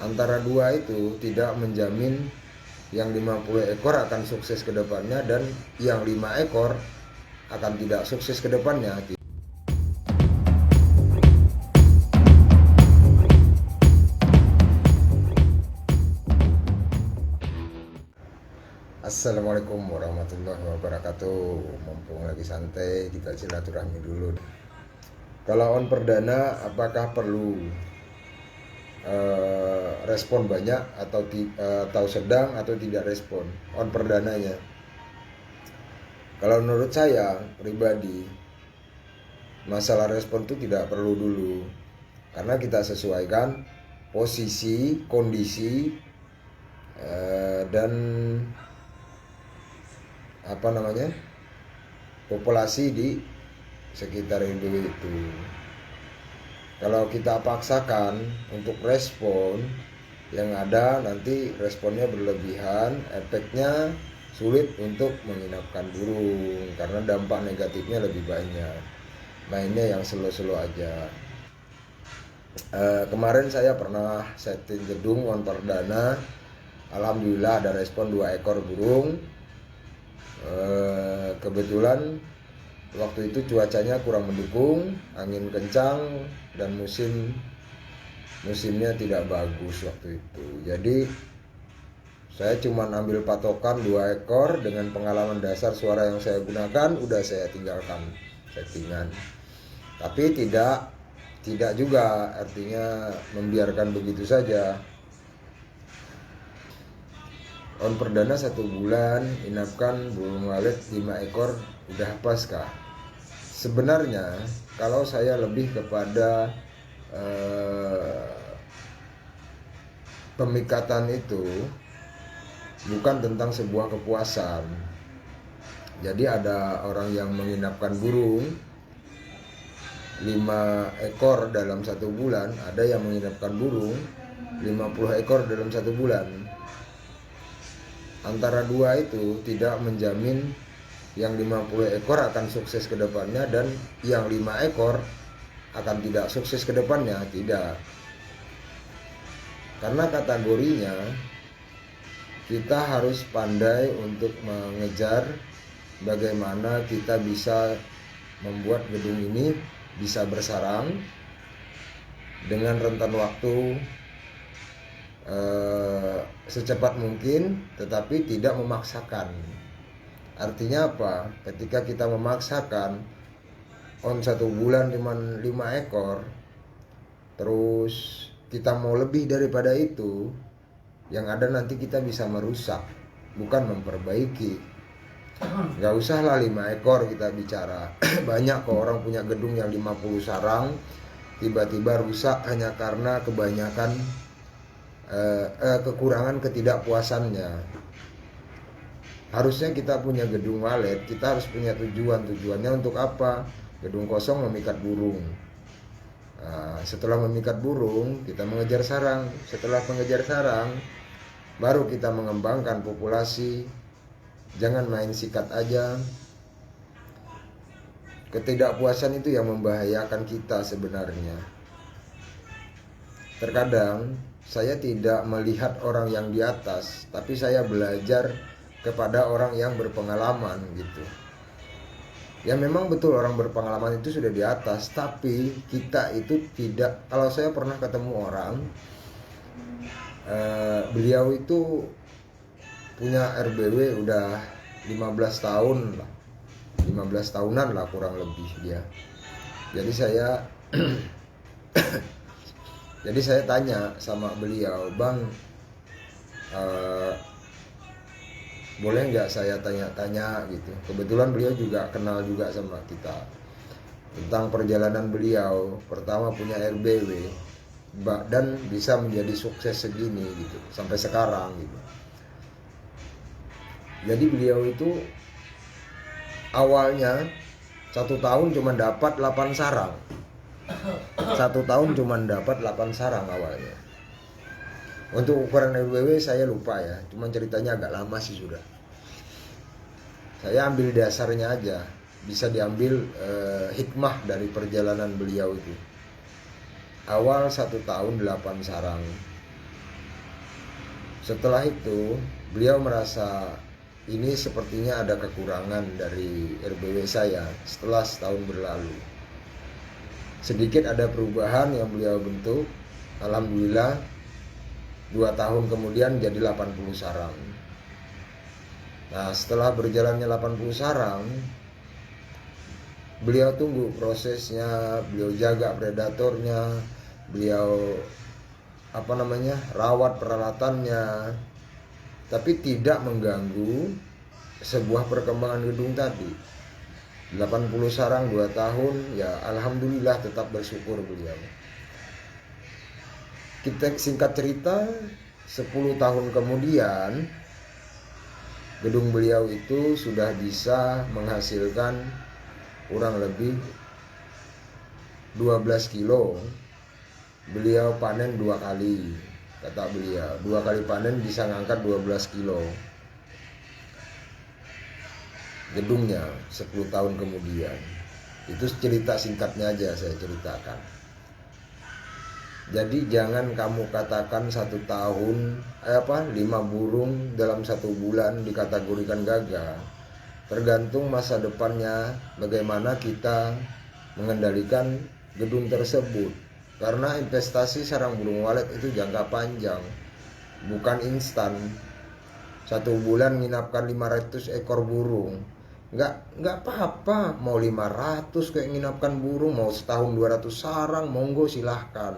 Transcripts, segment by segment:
antara dua itu tidak menjamin yang 50 ekor akan sukses ke depannya dan yang 5 ekor akan tidak sukses ke depannya. Assalamualaikum warahmatullahi wabarakatuh. Mumpung lagi santai, kita silaturahmi dulu. Kalau on perdana, apakah perlu respon banyak atau sedang atau tidak respon on perdananya? Kalau menurut saya pribadi, masalah respon itu tidak perlu dulu, karena kita sesuaikan posisi, kondisi, dan populasi di sekitar RW itu. Kalau kita paksakan untuk respon, yang ada nanti responnya berlebihan, efeknya sulit untuk menginapkan burung karena dampak negatifnya lebih banyak. Mainnya yang slow-slow aja. Kemarin saya pernah setting gedung on perdana, alhamdulillah ada respon 2 ekor burung. Kebetulan waktu itu cuacanya kurang mendukung, angin kencang dan musimnya tidak bagus waktu itu. Jadi saya cuma ambil patokan 2 ekor dengan pengalaman dasar suara yang saya gunakan, udah saya tinggalkan settingan. Tapi tidak juga artinya membiarkan begitu saja. On perdana 1 bulan, inapkan burung walet 5 ekor, udah pas kah? Sebenarnya kalau saya lebih kepada pemikatan itu bukan tentang sebuah kepuasan. Jadi ada orang yang menginapkan burung 5 ekor dalam 1 bulan, ada yang menginapkan burung 50 ekor dalam 1 bulan. Antara dua itu tidak menjamin yang 50 ekor akan sukses ke depannya dan yang 5 ekor akan tidak sukses ke depannya, tidak. Karena kategorinya kita harus pandai untuk mengejar bagaimana kita bisa membuat gedung ini bisa bersarang dengan rentan waktu secepat mungkin, tetapi tidak memaksakan. Artinya apa? Ketika kita memaksakan on 1 bulan cuma 5 ekor, terus kita mau lebih daripada itu, yang ada nanti kita bisa merusak, bukan memperbaiki. Gak usahlah 5 ekor kita bicara. Banyak kok orang punya gedung yang 50 sarang, tiba-tiba rusak hanya karena kebanyakan kekurangan ketidakpuasannya. Harusnya kita punya gedung walet, kita harus punya tujuannya untuk apa? Gedung kosong memikat burung. Setelah memikat burung, kita mengejar sarang. Setelah mengejar sarang, baru kita mengembangkan populasi. Jangan main sikat aja. Ketidakpuasan itu yang membahayakan kita sebenarnya. Terkadang saya tidak melihat orang yang di atas, tapi saya belajar kepada orang yang berpengalaman gitu. Ya memang betul orang berpengalaman itu sudah di atas, tapi kita itu tidak. Kalau saya pernah ketemu orang, beliau itu punya RBW udah 15 tahun lah, 15 tahunan lah kurang lebih dia. Jadi saya tanya sama beliau, "Bang, boleh nggak saya tanya-tanya gitu?" Kebetulan beliau juga kenal juga sama kita tentang perjalanan beliau. Pertama punya RBW dan bisa menjadi sukses segini gitu sampai sekarang gitu. Jadi beliau itu awalnya 1 tahun cuma dapat 8 sarang. 1 tahun cuma dapat 8 sarang awalnya. Untuk ukuran RBW saya lupa ya, cuma ceritanya agak lama sih sudah. Saya ambil dasarnya aja, bisa diambil hikmah dari perjalanan beliau itu. Awal 1 tahun 8 sarang, Setelah itu beliau merasa ini sepertinya ada kekurangan dari RBW saya setelah setahun berlalu. Sedikit ada perubahan yang beliau bentuk. Alhamdulillah 2 tahun kemudian jadi 80 sarang. Nah, setelah berjalannya 80 sarang, beliau tunggu prosesnya, beliau jaga predatornya, beliau rawat peralatannya, tapi tidak mengganggu sebuah perkembangan gedung tadi. 80 sarang 2 tahun, ya alhamdulillah tetap bersyukur beliau. Kita singkat cerita, 10 tahun kemudian gedung beliau itu sudah bisa menghasilkan kurang lebih 12 kilo. Beliau panen 2 kali, kata beliau. 2 kali panen bisa ngangkat 12 kilo. Gedungnya 10 tahun kemudian. Itu cerita singkatnya aja saya ceritakan. Jadi jangan kamu katakan 1 tahun 5 burung dalam 1 bulan dikategorikan gagal. Tergantung masa depannya, bagaimana kita mengendalikan gedung tersebut. Karena investasi sarang burung walet itu jangka panjang, bukan instan. 1 bulan nginapkan 500 ekor burung, nggak apa-apa. Mau 500 kayak nginapkan burung, mau setahun 200 sarang, monggo silahkan.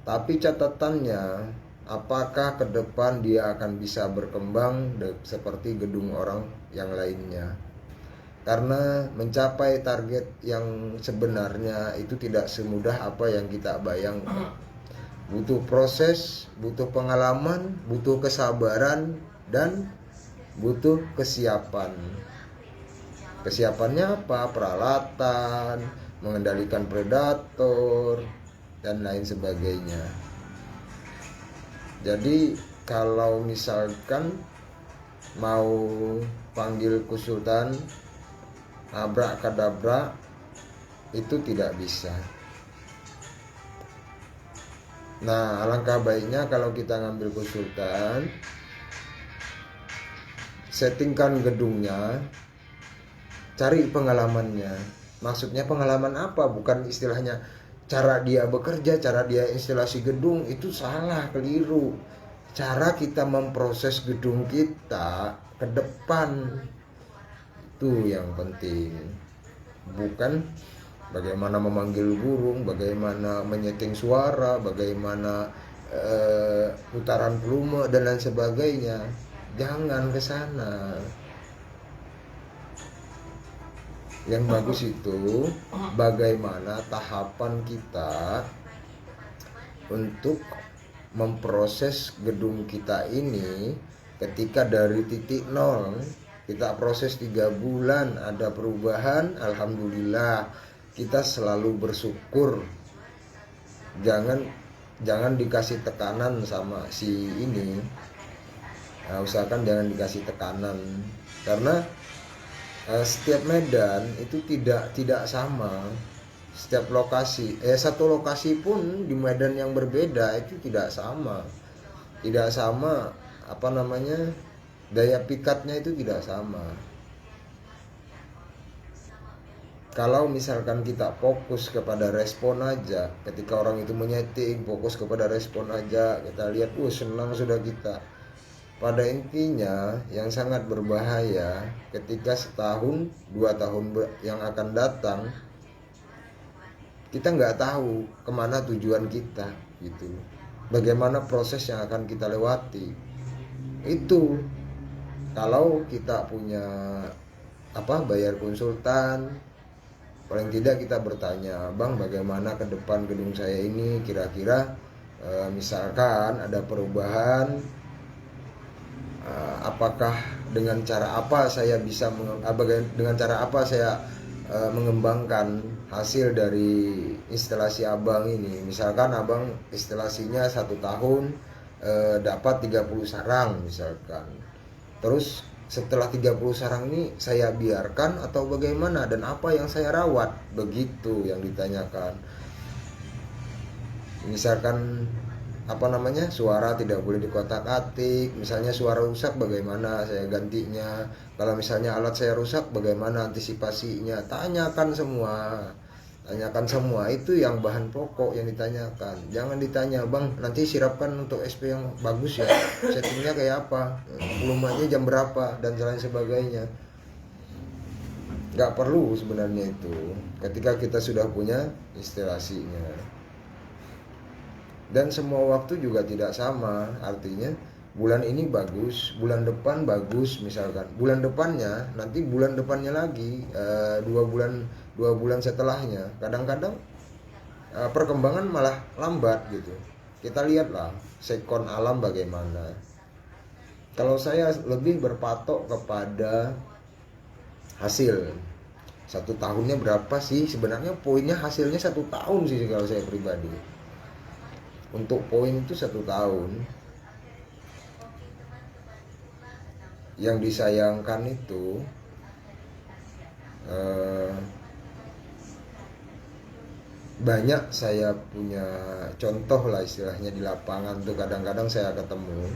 Tapi catatannya, apakah ke depan dia akan bisa berkembang seperti gedung orang yang lainnya? Karena mencapai target yang sebenarnya itu tidak semudah apa yang kita bayangkan. Butuh proses, butuh pengalaman, butuh kesabaran, dan butuh kesiapan. Kesiapannya apa? Peralatan, mengendalikan predator, dan lain sebagainya. Jadi kalau misalkan mau panggil konsultan abrak-kadabrak, itu tidak bisa. Nah, alangkah baiknya kalau kita ngambil konsultan, settingkan gedungnya, cari pengalamannya. Maksudnya pengalaman apa? Bukan istilahnya cara dia bekerja, cara dia instalasi gedung, itu salah, keliru. Cara kita memproses gedung kita ke depan, itu yang penting. Bukan bagaimana memanggil burung, bagaimana menyeting suara, bagaimana putaran volume dan lain sebagainya. Jangan ke sana. Yang bagus itu bagaimana tahapan kita untuk memproses gedung kita ini. Ketika dari titik nol kita proses 3 bulan, ada perubahan, alhamdulillah, kita selalu bersyukur. Jangan dikasih tekanan sama si ini. Nah, usahakan jangan dikasih tekanan, karena setiap medan itu tidak sama. Setiap lokasi, satu lokasi pun di medan yang berbeda itu tidak sama. Tidak sama daya pikatnya itu tidak sama. Kalau misalkan kita fokus kepada respon aja, ketika orang itu menyeting, fokus kepada respon aja, kita lihat, senang sudah kita. Pada intinya yang sangat berbahaya ketika 1-2 tahun yang akan datang, kita nggak tahu kemana tujuan kita gitu. Bagaimana proses yang akan kita lewati. Itu kalau kita punya bayar konsultan, paling tidak kita bertanya, "Bang, bagaimana ke depan gedung saya ini? Kira-kira misalkan ada perubahan, apakah dengan cara apa saya bisa mengembangkan hasil dari instalasi abang ini. Misalkan abang instalasinya 1 tahun dapat 30 sarang misalkan. Terus setelah 30 sarang ini saya biarkan atau bagaimana, dan apa yang saya rawat?" Begitu yang ditanyakan. Misalkan suara tidak boleh dikotak-atik. Misalnya suara rusak bagaimana saya gantinya, kalau misalnya alat saya rusak bagaimana antisipasinya. Tanyakan semua, itu yang bahan pokok yang ditanyakan. Jangan ditanya, bang nanti sirapkan untuk SP yang bagus ya, settingnya kayak apa, volumenya jam berapa, dan lain sebagainya. Nggak perlu sebenarnya itu ketika kita sudah punya instalasinya. Dan semua waktu juga tidak sama, artinya bulan ini bagus, bulan depan bagus, misalkan bulan depannya, nanti bulan depannya lagi, 2 bulan setelahnya kadang-kadang perkembangan malah lambat gitu. Kita lihatlah sekon alam bagaimana. Kalau saya lebih berpatok kepada hasil 1 tahunnya berapa sih sebenarnya, poinnya hasilnya 1 tahun sih kalau saya pribadi. Untuk poin itu 1 tahun. Yang disayangkan itu banyak saya punya contoh lah istilahnya di lapangan tuh, kadang-kadang saya ketemu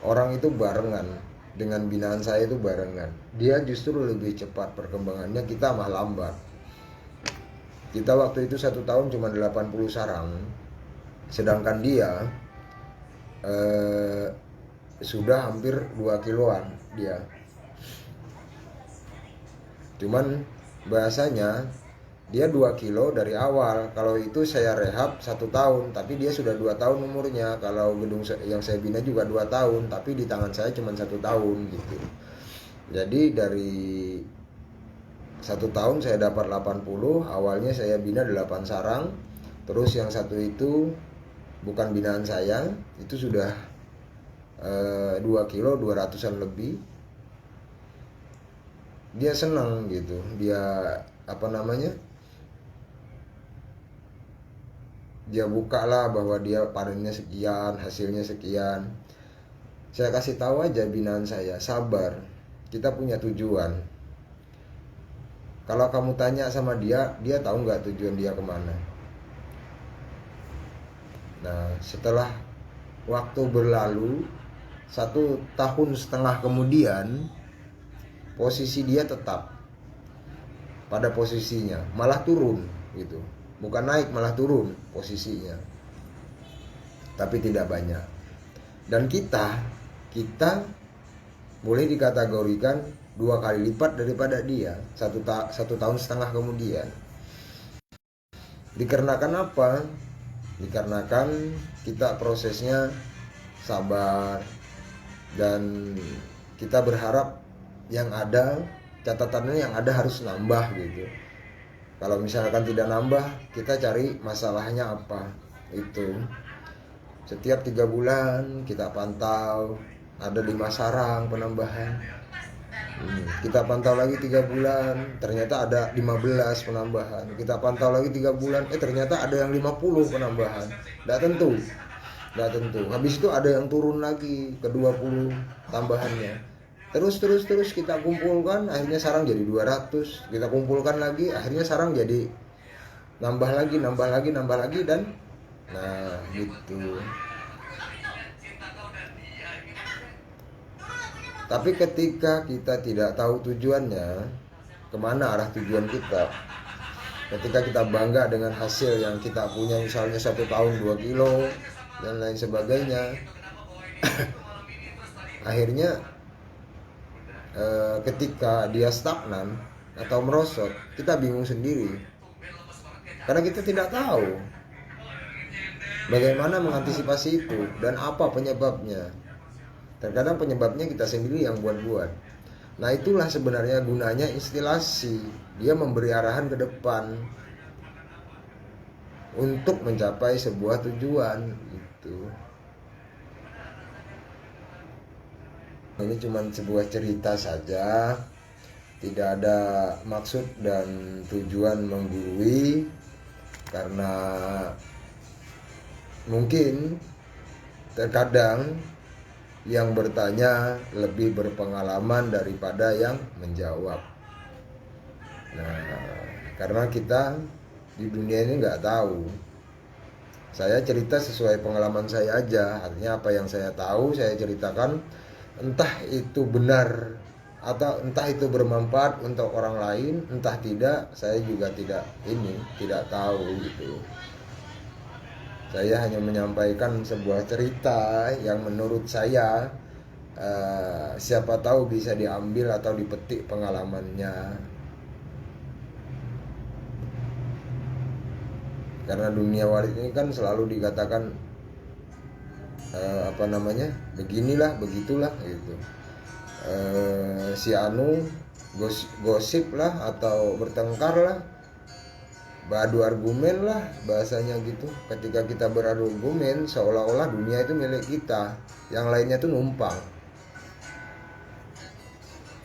orang itu barengan dengan binaan saya itu barengan. Dia justru lebih cepat perkembangannya, kita mah lambat. Kita waktu itu 1 tahun cuma 80 sarang, sedangkan dia sudah hampir 2 kiloan dia. Cuman bahasanya dia 2 kilo dari awal. Kalau itu saya rehab 1 tahun, tapi dia sudah 2 tahun umurnya. Kalau gedung yang saya bina juga 2 tahun, tapi di tangan saya cuma 1 tahun gitu. Jadi dari 1 tahun saya dapat 80. Awalnya saya bina 8 sarang. Terus yang satu itu bukan binaan saya, itu sudah 2 kilo 200-an lebih. Dia senang gitu, dia dia buka lah bahwa dia panennya sekian, hasilnya sekian. Saya kasih tahu aja binaan saya, sabar, kita punya tujuan. Kalau kamu tanya sama dia tahu nggak tujuan dia kemana. Nah setelah waktu berlalu 1,5 tahun kemudian, posisi dia tetap pada posisinya, malah turun gitu. Bukan naik, malah turun posisinya. Tapi tidak banyak. Dan kita boleh dikategorikan 2 kali lipat daripada dia 1,5 tahun kemudian. Dikarenakan apa? Dikarenakan kita prosesnya sabar, dan kita berharap yang ada, catatannya yang ada harus nambah gitu. Kalau misalkan tidak nambah, kita cari masalahnya apa. Itu setiap 3 bulan kita pantau, ada 5 sarang penambahan. Kita pantau lagi 3 bulan, ternyata ada 15 penambahan. Kita pantau lagi 3 bulan, ternyata ada yang 50 penambahan. Tidak tentu. Habis itu ada yang turun lagi ke 20 tambahannya. Terus kita kumpulkan, akhirnya sarang jadi 200. Kita kumpulkan lagi, akhirnya sarang jadi nambah lagi, dan nah gitu. Tapi ketika kita tidak tahu tujuannya, kemana arah tujuan kita, ketika kita bangga dengan hasil yang kita punya, misalnya 1 tahun 2 kilo dan lain sebagainya, akhirnya ketika dia stagnan atau merosot, kita bingung sendiri karena kita tidak tahu bagaimana mengantisipasi itu dan apa penyebabnya. Terkadang penyebabnya kita sendiri yang buat-buat. Nah itulah sebenarnya gunanya instilasi, dia memberi arahan ke depan untuk mencapai sebuah tujuan gitu. Ini cuma sebuah cerita saja, tidak ada maksud dan tujuan menggurui, karena mungkin terkadang yang bertanya lebih berpengalaman daripada yang menjawab. Nah, karena kita di dunia ini nggak tahu Saya cerita sesuai pengalaman saya aja, artinya apa yang saya tahu saya ceritakan, entah itu benar atau entah itu bermanfaat untuk orang lain, entah tidak, saya juga tidak tahu gitu. Saya hanya menyampaikan sebuah cerita yang menurut saya siapa tahu bisa diambil atau dipetik pengalamannya. Karena dunia waris ini kan selalu dikatakan beginilah begitulah gitu. Si anu gosip lah atau bertengkar lah, beradu argumen lah bahasanya gitu. Ketika kita beradu argumen seolah-olah dunia itu milik kita, yang lainnya tuh numpang.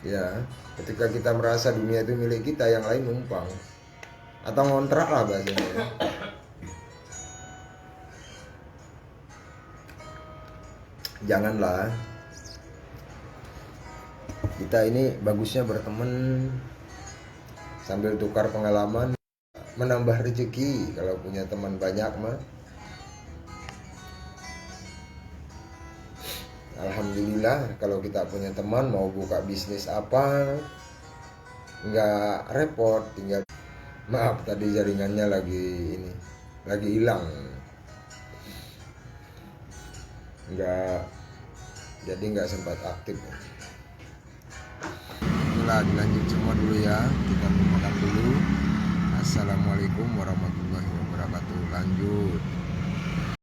Ya, ketika kita merasa dunia itu milik kita, yang lain numpang atau ngontrak lah bahasanya. Janganlah. Kita ini bagusnya berteman sambil tukar pengalaman, menambah rezeki kalau punya teman banyak mah. Alhamdulillah kalau kita punya teman mau buka bisnis apa nggak repot, tinggal maaf tadi jaringannya lagi hilang, nggak sempat aktif. Itulah, dilanjut semua dulu ya, kita makan dulu. Assalamualaikum warahmatullahi wabarakatuh. Lanjut.